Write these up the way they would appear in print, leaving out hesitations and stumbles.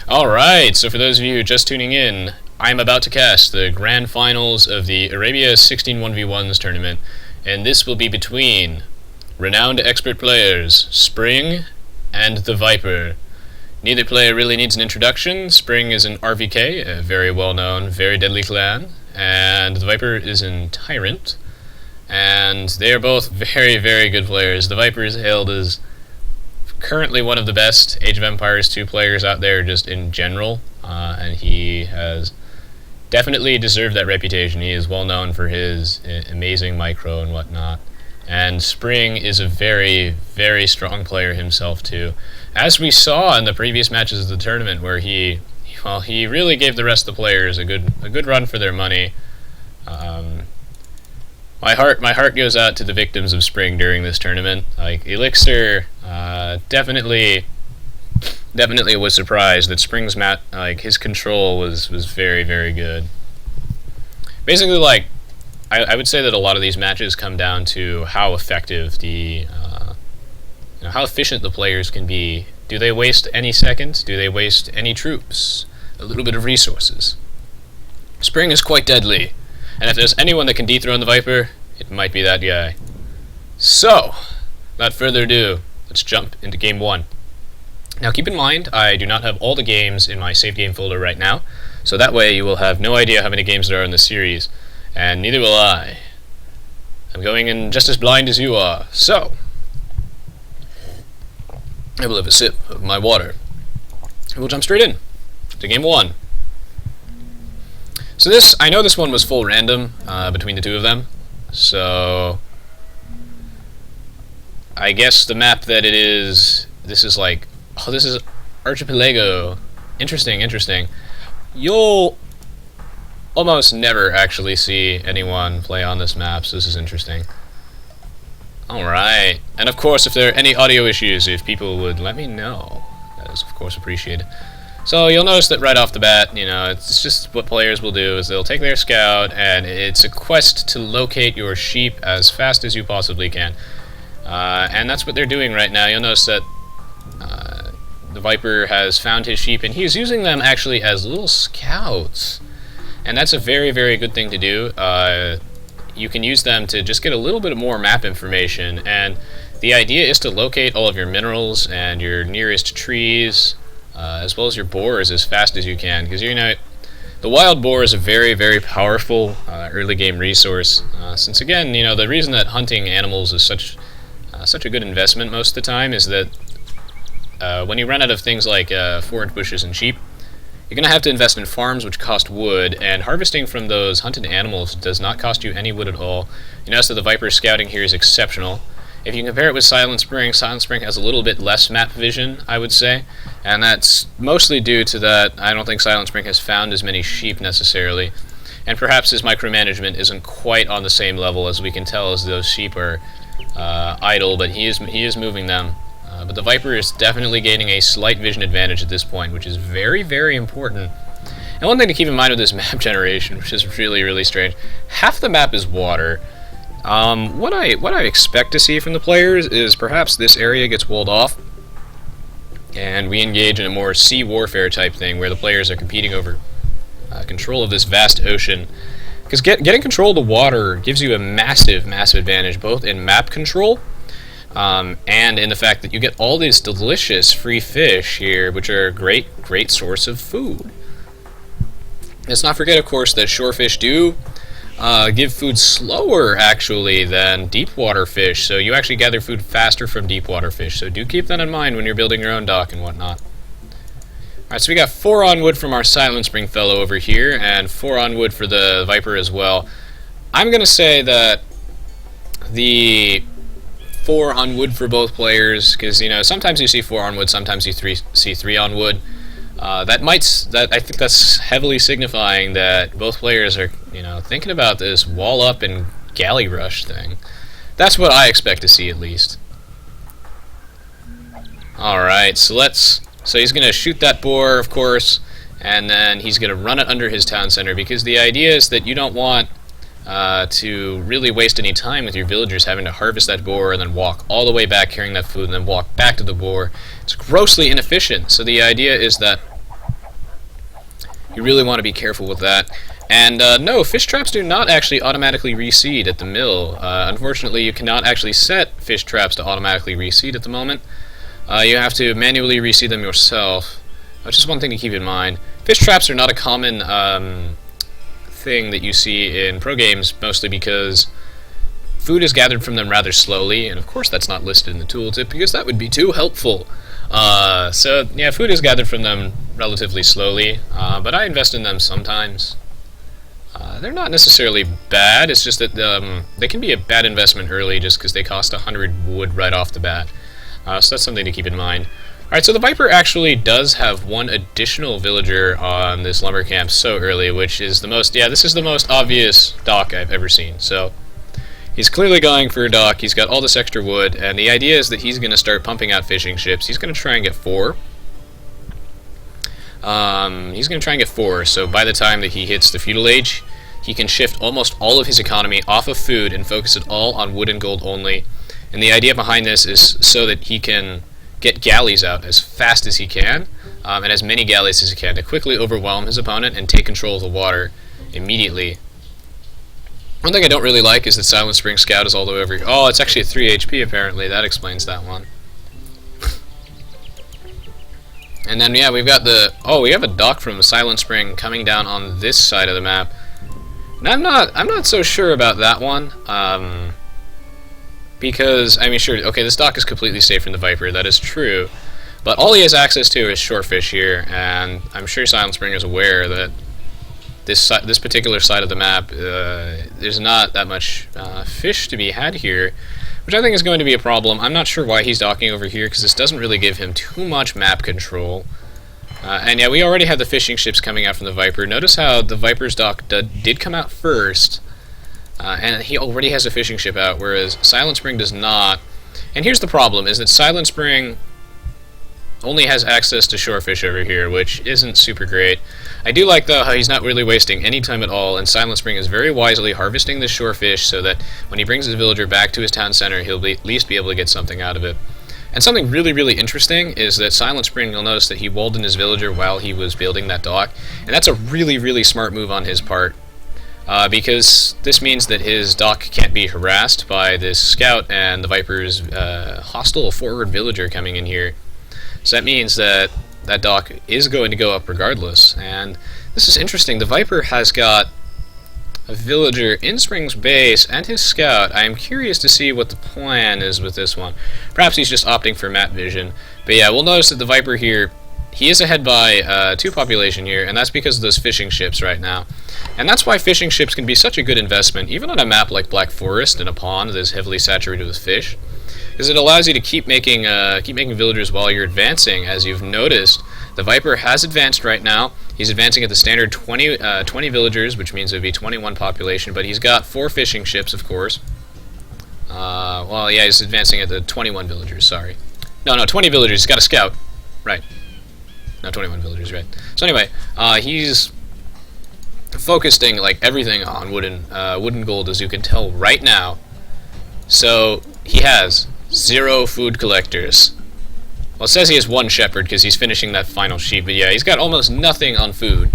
Alright, so for those of you just tuning in, I'm about to cast the grand finals of the Arabia 16 1v1s tournament, and this will be between renowned expert players Spring and TheViper. Neither player really needs an introduction. Spring is an RVK, a very well-known, very deadly clan, and TheViper is an Tyrant, and they are both very, very good players. TheViper is hailed as currently one of the best Age of Empires 2 players out there just in general, and he has definitely deserved that reputation. He is well known for his amazing micro and whatnot. And Spring is a very, very strong player himself too, as we saw in the previous matches of the tournament, where he really gave the rest of the players a good run for their money. My heart goes out to the victims of Spring during this tournament. Like Elixir, definitely was surprised that Spring's his control was very, very good. Basically, like, I would say that a lot of these matches come down to how effective how efficient the players can be. Do they waste any seconds? Do they waste any troops? A little bit of resources. Spring is quite deadly, and if there's anyone that can dethrone the Viper, it might be that guy. So, without further ado, let's jump into game 1. Now keep in mind, I do not have all the games in my save game folder right now, so that way you will have no idea how many games there are in the series, and neither will I. I'm going in just as blind as you are, so I will have a sip of my water, and we'll jump straight in to game 1. So I know this one was full random between the two of them, so I guess the map that it is, this is Archipelago. Interesting. You'll almost never actually see anyone play on this map, so this is interesting. Alright, and of course if there are any audio issues, if people would let me know, that is of course appreciated. So you'll notice that right off the bat, it's just what players will do is they'll take their scout, and it's a quest to locate your sheep as fast as you possibly can. And that's what they're doing right now. You'll notice that the Viper has found his sheep, and he's using them actually as little scouts. And that's a very, very good thing to do. You can use them to just get a little bit more map information, and the idea is to locate all of your minerals and your nearest trees, as well as your boars as fast as you can, because the wild boar is a very, very powerful early game resource, since again, the reason that hunting animals is such a good investment most of the time is that when you run out of things like forage bushes and sheep, you're going to have to invest in farms which cost wood, and harvesting from those hunted animals does not cost you any wood at all. You notice that the Viper's scouting here is exceptional. If you compare it with Silent Spring has a little bit less map vision, I would say, and that's mostly due to that I don't think Silent Spring has found as many sheep necessarily, and perhaps his micromanagement isn't quite on the same level, as we can tell as those sheep are idle, but he is moving them. But the Viper is definitely gaining a slight vision advantage at this point, which is very, very important. And one thing to keep in mind with this map generation, which is really, really strange, half the map is water. What I expect to see from the players is perhaps this area gets walled off, and we engage in a more sea warfare type thing, where the players are competing over control of this vast ocean. Because getting control of the water gives you a massive, massive advantage, both in map control, and in the fact that you get all these delicious free fish here, which are a great source of food. Let's not forget, of course, that shorefish do give food slower, actually, than deep water fish, so you actually gather food faster from deep water fish, so do keep that in mind when you're building your own dock and whatnot. Alright, so we got 4 on wood from our Silent Spring fellow over here, and 4 on wood for the Viper as well. I'm going to say that the 4 on wood for both players, because sometimes you see 4 on wood, sometimes you see 3 on wood. I think that's heavily signifying that both players are thinking about this wall up and galley rush thing. That's what I expect to see, at least. All right, so he's gonna shoot that boar, of course, and then he's gonna run it under his town center, because the idea is that you don't want to really waste any time with your villagers having to harvest that boar and then walk all the way back carrying that food and then walk back to the boar. It's grossly inefficient, so the idea is that You really want to be careful with that. And no, fish traps do not actually automatically reseed at the mill. Unfortunately, you cannot actually set fish traps to automatically reseed at the moment. You have to manually reseed them yourself, which is one thing to keep in mind. Fish traps are not a common thing that you see in pro games, mostly because food is gathered from them rather slowly, and of course that's not listed in the tooltip because that would be too helpful. So yeah, food is gathered from them relatively slowly, but I invest in them sometimes. They're not necessarily bad, it's just that they can be a bad investment early just because they cost 100 wood right off the bat. So that's something to keep in mind. Alright, so the Viper actually does have one additional villager on this lumber camp so early, which is the most, yeah, this is the most obvious dock I've ever seen. So he's clearly going for a dock, he's got all this extra wood, and the idea is that he's going to start pumping out fishing ships. He's going to try and get 4. So by the time that he hits the feudal age, he can shift almost all of his economy off of food and focus it all on wood and gold only. And the idea behind this is so that he can get galleys out as fast as he can, and as many galleys as he can, to quickly overwhelm his opponent and take control of the water immediately. One thing I don't really like is that Silent Spring Scout is all the way over here. Oh, it's actually a 3 HP apparently. That explains that one. And then, yeah, we've got the... Oh, we have a dock from Silent Spring coming down on this side of the map. And I'm not so sure about that one. Because, I mean, sure, okay, this dock is completely safe from the Viper, that is true. But all he has access to is shorefish here, and I'm sure Silent Spring is aware that this particular side of the map, there's not that much fish to be had here, which I think is going to be a problem. I'm not sure why he's docking over here, because this doesn't really give him too much map control. And yeah, we already have the fishing ships coming out from the Viper. Notice how the Viper's dock did come out first, and he already has a fishing ship out, whereas Silent Spring does not. And here's the problem, is that Silent Spring only has access to shorefish over here, which isn't super great. I do like, though, how he's not really wasting any time at all, and Silent Spring is very wisely harvesting this shorefish so that when he brings his villager back to his town center, he'll at least be able to get something out of it. And something really, really interesting is that Silent Spring, you'll notice that he walled in his villager while he was building that dock, and that's a really, really smart move on his part. Because this means that his dock can't be harassed by this scout and the Viper's hostile forward villager coming in here. So that means that that dock is going to go up regardless. And this is interesting. The Viper has got a villager in Spring's base and his scout. I am curious to see what the plan is with this one. Perhaps he's just opting for map vision. But yeah, we'll notice that the Viper here, he is ahead by 2 population here, and that's because of those fishing ships right now. And that's why fishing ships can be such a good investment, even on a map like Black Forest in a pond that is heavily saturated with fish, because it allows you to keep making villagers while you're advancing. As you've noticed, the Viper has advanced right now. He's advancing at the standard 20 villagers, which means it would be 21 population, but he's got 4 fishing ships, of course. Well, yeah, he's advancing at the 21 villagers, sorry. No, 20 villagers, he's got a scout. Right. No, 21 villagers, right. So anyway, he's focusing like everything on wood and gold, as you can tell right now. So he has 0 food collectors. Well, it says he has 1 shepherd because he's finishing that final sheep, but yeah, he's got almost nothing on food,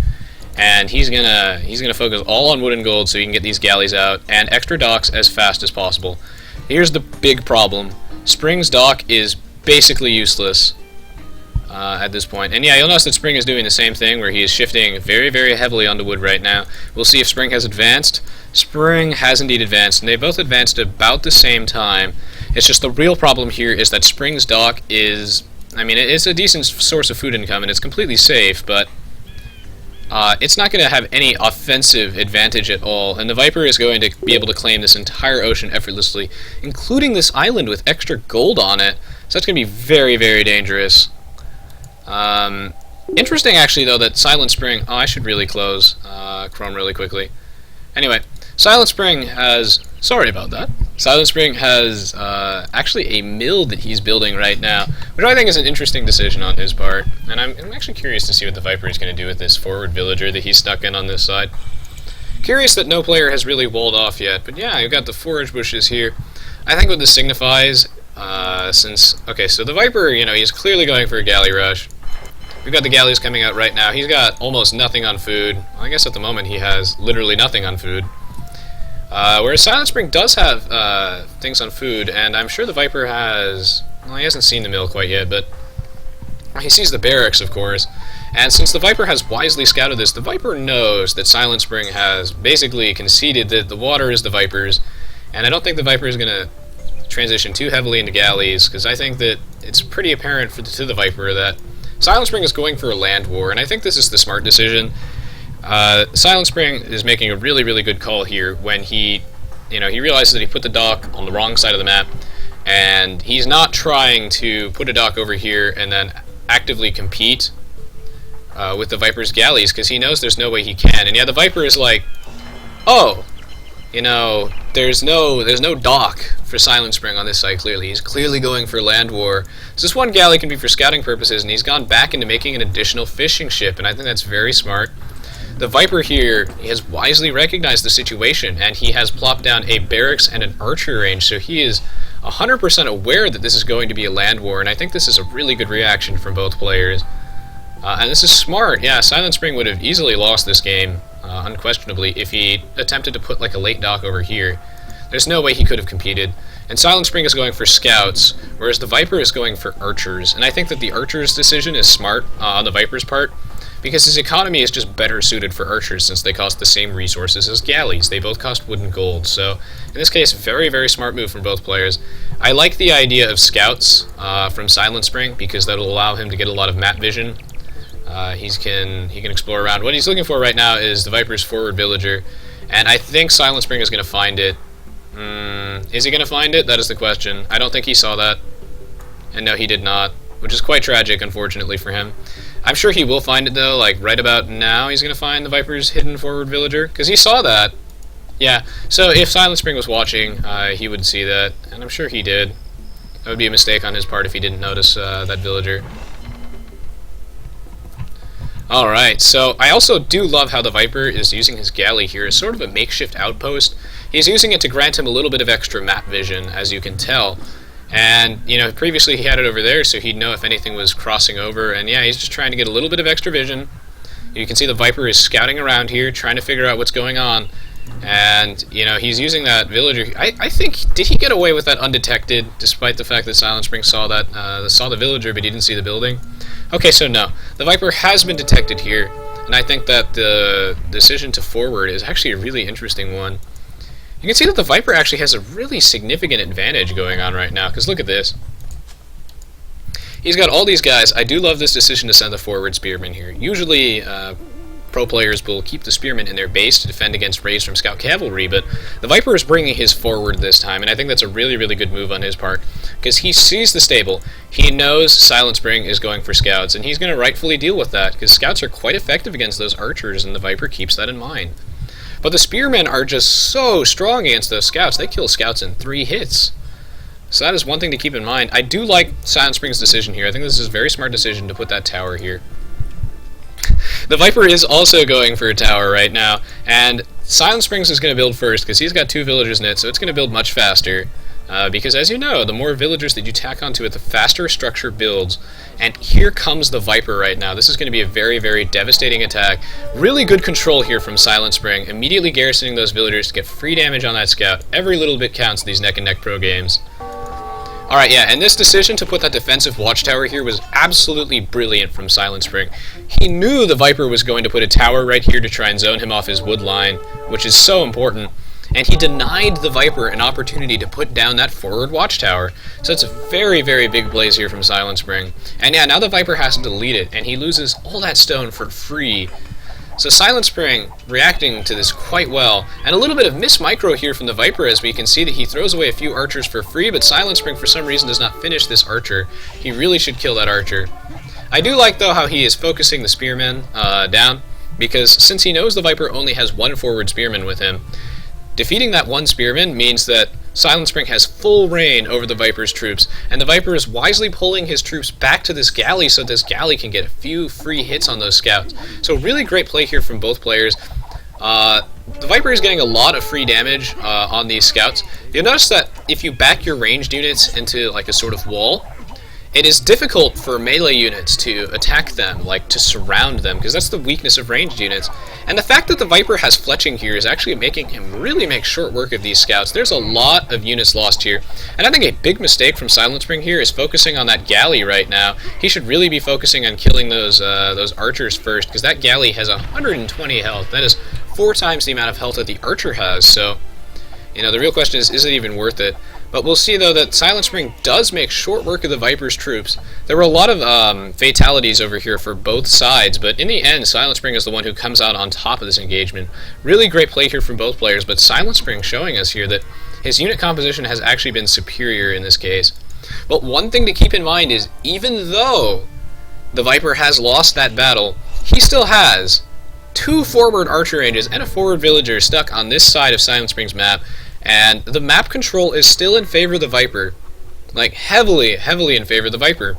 and he's gonna focus all on wood and gold so he can get these galleys out and extra docks as fast as possible. Here's the big problem: Spring's dock is basically useless at this point. And yeah, you'll notice that Spring is doing the same thing, where he is shifting very, very heavily onto wood right now. We'll see if Spring has advanced. Spring has indeed advanced, and they both advanced about the same time. It's just the real problem here is that Spring's dock is, I mean, it's a decent source of food income, and it's completely safe, but it's not going to have any offensive advantage at all, and the Viper is going to be able to claim this entire ocean effortlessly, including this island with extra gold on it, so that's going to be very, very dangerous. Interesting, actually, though, that Silent Spring... Oh, I should really close Chrome really quickly. Anyway, Silent Spring has... Sorry about that. Silent Spring has actually a mill that he's building right now, which I think is an interesting decision on his part. And I'm actually curious to see what the Viper is going to do with this forward villager that he's stuck in on this side. Curious that no player has really walled off yet, but yeah, you've got the forage bushes here. I think what this signifies, okay, so the Viper, you know, he's clearly going for a galley rush. We've got the galleys coming out right now. He's got almost nothing on food. Well, I guess at the moment he has literally nothing on food. Whereas Silent Spring does have things on food, and I'm sure the Viper has... Well, he hasn't seen the mill quite yet, but he sees the barracks, of course. And since the Viper has wisely scouted this, the Viper knows that Silent Spring has basically conceded that the water is the Viper's, and I don't think the Viper is going to transition too heavily into galleys, because I think that it's pretty apparent to the Viper that Silent Spring is going for a land war, and I think this is the smart decision. Silent Spring is making a really, really good call here when he realizes that he put the dock on the wrong side of the map, and he's not trying to put a dock over here and then actively compete with the Viper's galleys, because he knows there's no way he can. And yeah, the Viper is like, oh, there's no dock for Silent Spring on this side, clearly. He's clearly going for land war. So this one galley can be for scouting purposes, and he's gone back into making an additional fishing ship, and I think that's very smart. The Viper here has wisely recognized the situation, and he has plopped down a barracks and an archer range, so he is 100% aware that this is going to be a land war, and I think this is a really good reaction from both players. And this is smart. Yeah, Silent Spring would have easily lost this game, unquestionably, if he attempted to put like a late dock over here. There's no way he could have competed. And Silent Spring is going for scouts, whereas the Viper is going for archers. And I think that the archers' decision is smart on the Viper's part, because his economy is just better suited for archers since they cost the same resources as galleys. They both cost wood and gold. So, in this case, very, very smart move from both players. I like the idea of scouts from Silent Spring, because that'll allow him to get a lot of map vision. He can explore around. What he's looking for right now is the Viper's forward villager, and I think Silent Spring is going to find it. Is he going to find it? That is the question. I don't think he saw that. And no, he did not, which is quite tragic, unfortunately, for him. I'm sure he will find it, though. Like, right about now, he's going to find the Viper's hidden forward villager, because he saw that. Yeah, so if Silent Spring was watching, he would see that, and I'm sure he did. That would be a mistake on his part if he didn't notice that villager. Alright, so I also do love how the Viper is using his galley here as sort of a makeshift outpost. He's using it to grant him a little bit of extra map vision, as you can tell. And, previously he had it over there, so he'd know if anything was crossing over. And yeah, he's just trying to get a little bit of extra vision. You can see the Viper is scouting around here, trying to figure out what's going on. And, he's using that villager. I think, did he get away with that undetected, despite the fact that Silent Spring saw the villager, but he didn't see the building? Okay, so no. The Viper has been detected here, and I think that the decision to forward is actually a really interesting one. You can see that the Viper actually has a really significant advantage going on right now, because look at this. He's got all these guys. I do love this decision to send the forward spearmen here. Usually, pro players will keep the spearmen in their base to defend against raids from scout cavalry, but the Viper is bringing his forward this time, and I think that's a really, really good move on his part, because he sees the stable, he knows Silent Spring is going for scouts, and he's going to rightfully deal with that, because scouts are quite effective against those archers, and the Viper keeps that in mind. But the spearmen are just so strong against those scouts. They kill scouts in 3 hits. So that is one thing to keep in mind. I do like Silent Spring's decision here. I think this is a very smart decision to put that tower here. The Viper is also going for a tower right now, and Silent Springs is going to build first because he's got 2 villagers in it, so it's going to build much faster. Because as you know, the more villagers that you tack onto it, the faster a structure builds. And here comes the Viper right now. This is going to be a very, very devastating attack. Really good control here from Silent Spring, immediately garrisoning those villagers to get free damage on that scout. Every little bit counts in these neck-and-neck pro games. Alright, yeah, and this decision to put that defensive watchtower here was absolutely brilliant from Silent Spring. He knew the Viper was going to put a tower right here to try and zone him off his wood line, which is so important. And he denied the Viper an opportunity to put down that forward watchtower. So it's a very, very big blaze here from Silent Spring. And yeah, now the Viper has to delete it, and he loses all that stone for free. So Silent Spring reacting to this quite well. And a little bit of miss micro here from the Viper, as we can see that he throws away a few archers for free, but Silent Spring for some reason does not finish this archer. He really should kill that archer. I do like, though, how he is focusing the spearmen down, because since he knows the Viper only has 1 forward spearman with him, defeating that 1 spearman means that Silent Spring has full reign over the Viper's troops, and the Viper is wisely pulling his troops back to this galley so this galley can get a few free hits on those scouts. So really great play here from both players. The Viper is getting a lot of free damage on these scouts. You'll notice that if you back your ranged units into like a sort of wall, it is difficult for melee units to attack them, like to surround them, because that's the weakness of ranged units. And the fact that the Viper has fletching here is actually making him really make short work of these scouts. There's a lot of units lost here, and I think a big mistake from Silent Spring here is focusing on that galley right now. He should really be focusing on killing those archers first, because that galley has 120 health. That is 4 times the amount of health that the archer has, so, you know, the real question is it even worth it? But we'll see, though, that Silent Spring does make short work of the Viper's troops. There were a lot of fatalities over here for both sides, but in the end, Silent Spring is the one who comes out on top of this engagement. Really great play here from both players, but Silent Spring showing us here that his unit composition has actually been superior in this case. But one thing to keep in mind is, even though the Viper has lost that battle, he still has 2 forward archer ranges and a forward villager stuck on this side of Silent Spring's map. And the map control is still in favor of the Viper. Like, heavily, heavily in favor of the Viper.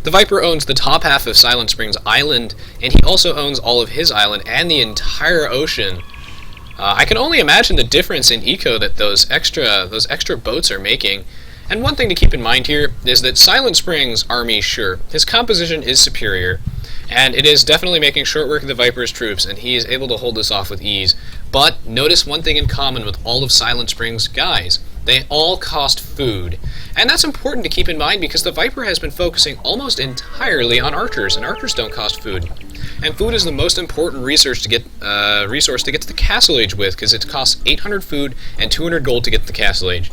The Viper owns the top half of Silent Spring's island, and he also owns all of his island and the entire ocean. I can only imagine the difference in eco that those extra boats are making. And one thing to keep in mind here is that Silent Spring's army, sure, his composition is superior, and it is definitely making short work of the Viper's troops, and he is able to hold this off with ease. But notice one thing in common with all of Silent Spring's guys. They all cost food. And that's important to keep in mind because the Viper has been focusing almost entirely on archers, and archers don't cost food. And food is the most important resource to get to the Castle Age with, because it costs 800 food and 200 gold to get to the Castle Age.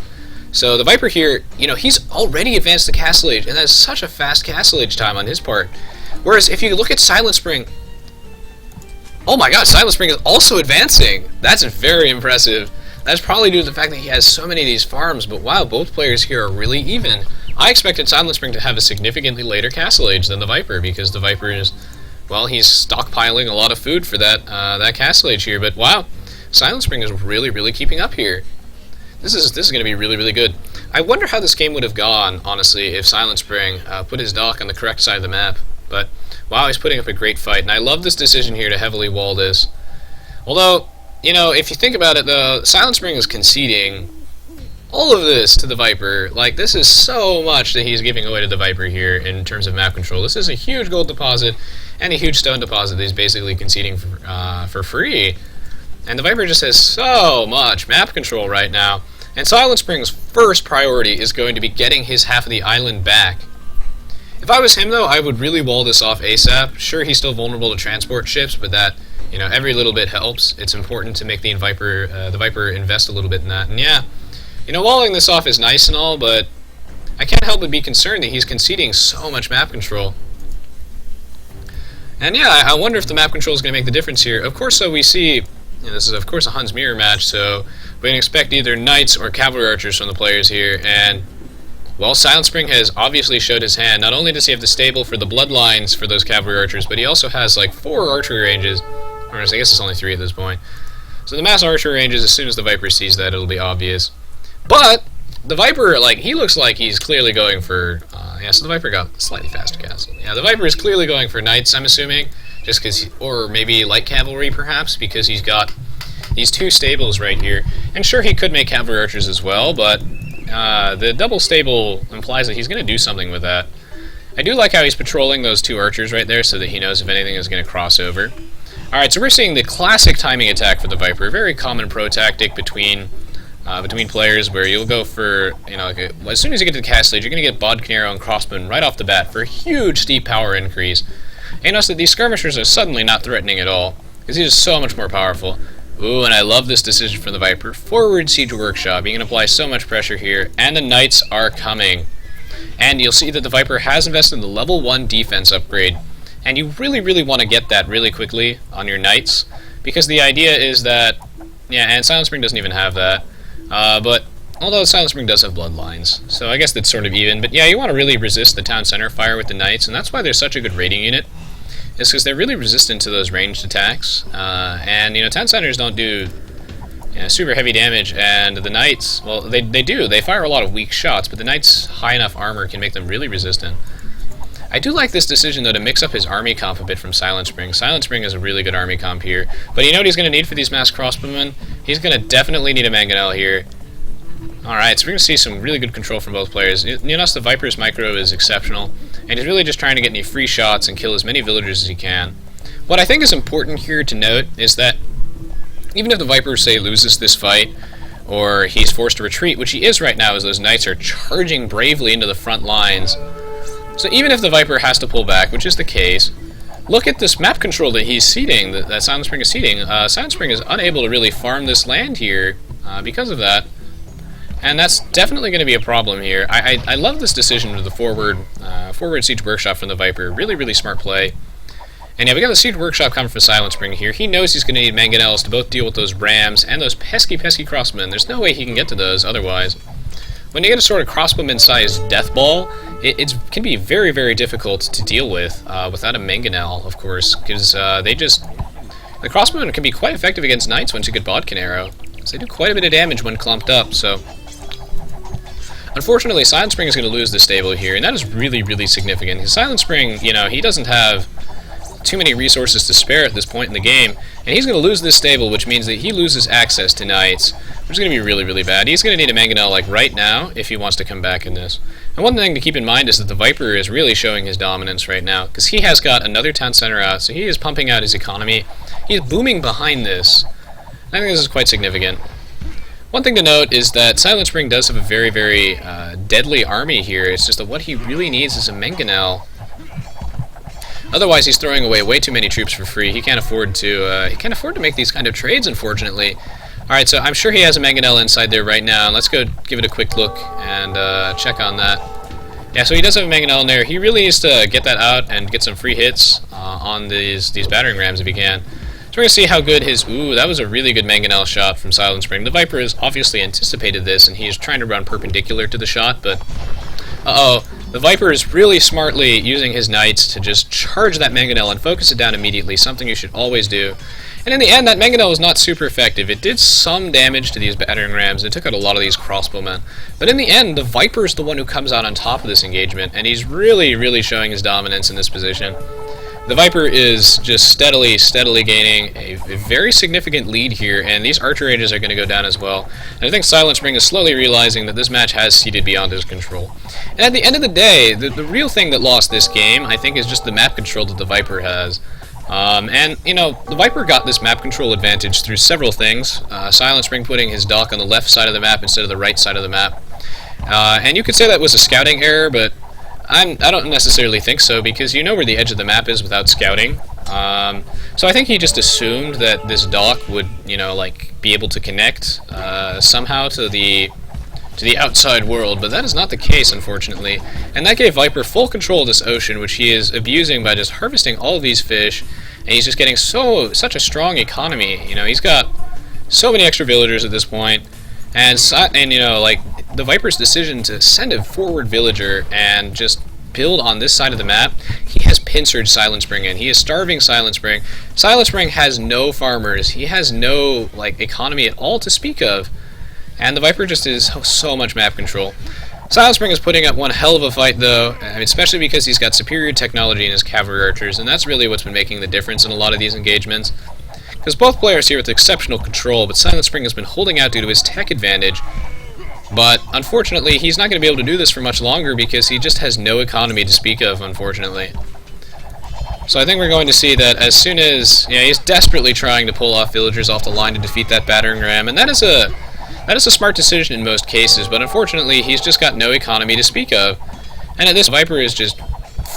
So the Viper here, you know, he's already advanced the Castle Age, and that's such a fast Castle Age time on his part. Whereas if you look at Silent Spring, oh my god, Silent Spring is also advancing. That's very impressive. That's probably due to the fact that he has so many of these farms, but wow, both players here are really even. I expected Silent Spring to have a significantly later Castle Age than the Viper, because the Viper is, well, he's stockpiling a lot of food for that Castle Age here, but wow, Silent Spring is really, really keeping up here. This is going to be really, really good. I wonder how this game would have gone, honestly, if Silent Spring put his dock on the correct side of the map. But, wow, he's putting up a great fight, and I love this decision here to heavily wall this. Although, you know, if you think about it, though, Silent Spring is conceding all of this to the Viper. Like, this is so much that he's giving away to the Viper here in terms of map control. This is a huge gold deposit and a huge stone deposit that he's basically conceding for free. And the Viper just has so much map control right now. And Silent Spring's first priority is going to be getting his half of the island back. If I was him, though, I would really wall this off ASAP. Sure, he's still vulnerable to transport ships, but that, you know, every little bit helps. It's important to make the Viper invest a little bit in that. And yeah, you know, walling this off is nice and all, but I can't help but be concerned that he's conceding so much map control. And yeah, I wonder if the map control is going to make the difference here. Of course, so we see, you know, this is of course a Hun's Mirror match, so we can expect either knights or cavalry archers from the players here, and well, Silent Spring has obviously showed his hand. Not only does he have the stable for the bloodlines for those cavalry archers, but he also has like 4 archery ranges, or I guess it's only 3 at this point. So the mass archery ranges, as soon as the Viper sees that, it'll be obvious. But the Viper, like, he looks like he's clearly going for, yeah, so the Viper got a slightly faster castle. Yeah, the Viper is clearly going for knights, I'm assuming, just because, or maybe light cavalry perhaps, because he's got these 2 stables right here. And sure, he could make cavalry archers as well, but the double stable implies that he's going to do something with that. I do like how he's patrolling those 2 archers right there so that he knows if anything is going to cross over. Alright, so we're seeing the classic timing attack for the Viper, a very common pro tactic between players, where you'll go for, you know, like as soon as you get to the Castle Age, you're going to get Bodkin Arrow and Crossbowman right off the bat for a huge steep power increase. And you notice that these skirmishers are suddenly not threatening at all, because he's just so much more powerful. Ooh, and I love this decision from the Viper. Forward Siege Workshop. You can apply so much pressure here, and the Knights are coming. And you'll see that the Viper has invested in the level 1 defense upgrade, and you really, really want to get that really quickly on your Knights, because the idea is that, yeah, and Silent Spring doesn't even have that, but although Silent Spring does have bloodlines, so I guess that's sort of even, but yeah, you want to really resist the town center fire with the Knights, and that's why they're such a good raiding unit. Is because they're really resistant to those ranged attacks, and, you know, town centers don't do, you know, super heavy damage, and the Knights, well, they do, they fire a lot of weak shots, but the Knights' high enough armor can make them really resistant. I do like this decision, though, to mix up his army comp a bit from Silent Spring. Silent Spring is a really good army comp here, but you know what he's going to need for these mass crossbowmen? He's going to definitely need a mangonel here. Alright, so we're going to see some really good control from both players. You notice the Viper's micro is exceptional, and he's really just trying to get any free shots and kill as many villagers as he can. What I think is important here to note is that even if the Viper, say, loses this fight, or he's forced to retreat, which he is right now as those knights are charging bravely into the front lines, so even if the Viper has to pull back, which is the case, look at this map control that he's ceding, that Silent Spring is ceding. Silent Spring is unable to really farm this land here because of that. And that's definitely going to be a problem here. I love this decision of the forward Siege Workshop from the Viper. Really, really smart play. And yeah, we got the Siege Workshop coming from Silent Spring here. He knows he's going to need mangonels to both deal with those rams and those pesky, pesky crossbowmen. There's no way he can get to those otherwise. When you get a sort of crossbowman-sized death ball, it can be very, very difficult to deal with without a mangonel, of course, because the crossbowmen can be quite effective against knights once you get Bodkin Arrow. So they do quite a bit of damage when clumped up, so unfortunately, Silent Spring is going to lose this stable here, and that is really, really significant. Because Silent Spring, you know, he doesn't have too many resources to spare at this point in the game, and he's going to lose this stable, which means that he loses access to knights, which is going to be really, really bad. He's going to need a mangonel, like, right now if he wants to come back in this. And one thing to keep in mind is that the Viper is really showing his dominance right now, because he has got another town center out, so he is pumping out his economy. He's booming behind this. I think this is quite significant. One thing to note is that Silent Spring does have a very, very deadly army here. It's just that what he really needs is a mangonel. Otherwise, he's throwing away way too many troops for free. He can't afford to make these kind of trades, unfortunately. All right, so I'm sure he has a mangonel inside there right now. Let's go give it a quick look and check on that. Yeah, so he does have a mangonel in there. He really needs to get that out and get some free hits on these battering rams if he can. So we're going to see how good his... Ooh, that was a really good mangonel shot from Silent Spring. The Viper has obviously anticipated this, and he's trying to run perpendicular to the shot, but... Uh-oh. The Viper is really smartly using his knights to just charge that mangonel and focus it down immediately, something you should always do. And in the end, that mangonel was not super effective. It did some damage to these battering rams. It took out a lot of these crossbowmen. But in the end, the Viper is the one who comes out on top of this engagement, and he's really, really showing his dominance in this position. The Viper is just steadily gaining a very significant lead here, and these Archer Ages are going to go down as well. And I think Silent Spring is slowly realizing that this match has ceded beyond his control. And at the end of the day, the real thing that lost this game, I think, is just the map control that the Viper has. And, you know, the Viper got this map control advantage through several things. Silent Spring putting his dock on the left side of the map instead of the right side of the map. And you could say that was a scouting error, but I don't necessarily think so, because you know where the edge of the map is without scouting. So I think he just assumed that this dock would, you know, like, be able to connect somehow to the outside world, but that is not the case, unfortunately. And that gave Viper full control of this ocean, which he is abusing by just harvesting all of these fish, and he's just getting such a strong economy. You know, he's got so many extra villagers at this point, and you know, like, the Viper's decision to send a forward villager and just build on this side of the map, he has pincered Silent Spring in. He is starving Silent Spring. Silent Spring has no farmers. He has no, like, economy at all to speak of. And the Viper just is so much map control. Silent Spring is putting up one hell of a fight, though, I mean, especially because he's got superior technology in his cavalry archers, and that's really what's been making the difference in a lot of these engagements. Because both players here with exceptional control, but Silent Spring has been holding out due to his tech advantage. But unfortunately, he's not going to be able to do this for much longer because he just has no economy to speak of, unfortunately. So I think we're going to see that as soon as... Yeah, he's desperately trying to pull off villagers off the line to defeat that battering ram, and that is a smart decision in most cases, but unfortunately, he's just got no economy to speak of. And this Viper is just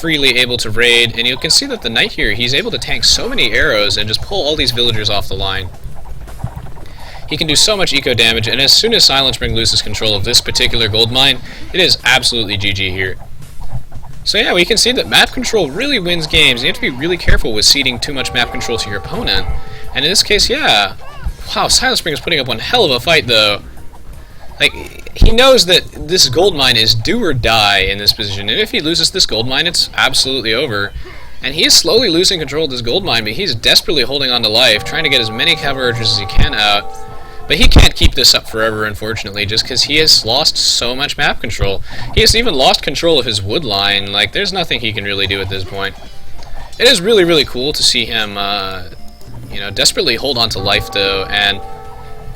freely able to raid, and you can see that the knight here, he's able to tank so many arrows and just pull all these villagers off the line. He can do so much eco damage, and as soon as Silent Spring loses control of this particular gold mine, it is absolutely GG here. So yeah, we can see that map control really wins games. You have to be really careful with ceding too much map control to your opponent. And in this case, yeah. Wow, Silent Spring is putting up one hell of a fight, though. Like, he knows that this gold mine is do or die in this position, and if he loses this gold mine, it's absolutely over. And he is slowly losing control of this gold mine, but he's desperately holding on to life, trying to get as many cavalry archers as he can out. But he can't keep this up forever, unfortunately, just because he has lost so much map control. He has even lost control of his wood line. Like, there's nothing he can really do at this point. It is really, really cool to see him, you know, desperately hold on to life, though, and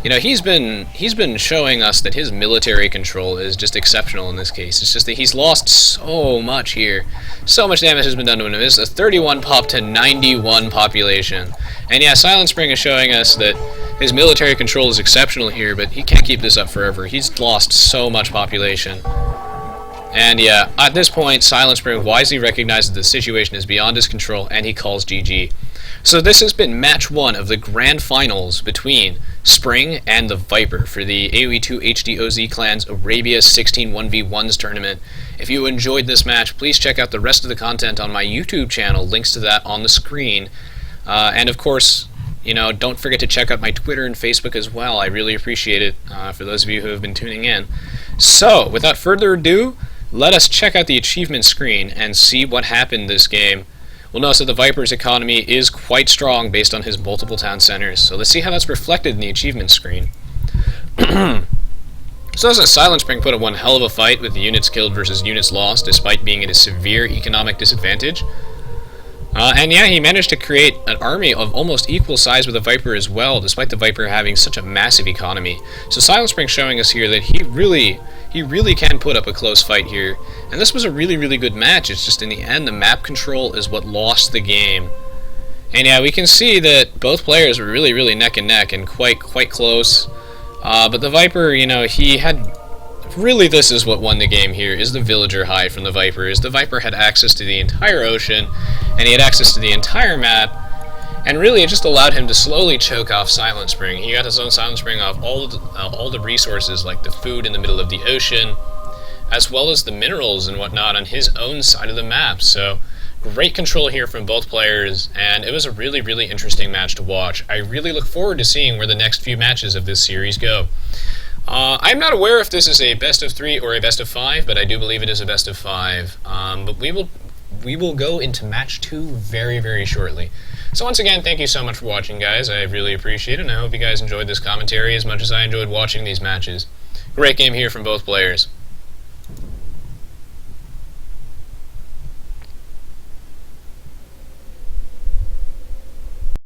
You know, he's been showing us that his military control is just exceptional in this case. It's just that he's lost so much here. So much damage has been done to him. This is a 31 pop to 91 population. And yeah, Silent Spring is showing us that his military control is exceptional here, but he can't keep this up forever. He's lost so much population. And yeah, at this point, Silent Spring wisely recognizes the situation is beyond his control, and he calls GG. So this has been match 1 of the grand finals between Spring and the Viper for the Aoe2 HDOZ Clan's Arabia 16 1v1s tournament. If you enjoyed this match, please check out the rest of the content on my YouTube channel. Links to that on the screen. And of course, you know, don't forget to check out my Twitter and Facebook as well. I really appreciate it for those of you who have been tuning in. So, without further ado, let us check out the achievement screen and see what happened this game. We'll notice that the Viper's economy is quite strong based on his multiple town centers. So let's see how that's reflected in the achievement screen. So as a Silent Spring put up one hell of a fight with units killed versus units lost, despite being at a severe economic disadvantage. And yeah, he managed to create an army of almost equal size with the Viper as well, despite the Viper having such a massive economy. So Silent Spring showing us here that he really can put up a close fight here. And this was a really good match. It's just in the end, the map control is what lost the game. And yeah, we can see that both players were really neck and neck and quite close. But the Viper, you know, he had... Really, this is what won the game here, is the villager high from the Viper. Is the Viper had access to the entire ocean, and he had access to the entire map, and really it just allowed him to slowly choke off Silent Spring. He got his own Silent Spring off all the resources, like the food in the middle of the ocean, as well as the minerals and whatnot on his own side of the map. So, great control here from both players, and it was a really interesting match to watch. I really look forward to seeing where the next few matches of this series go. I'm not aware if this is a best of 3 or a best of 5, but I do believe it is a best of 5. But we will go into match 2 very shortly. So once again, thank you so much for watching, guys. I really appreciate it, and I hope you guys enjoyed this commentary as much as I enjoyed watching these matches. Great game here from both players.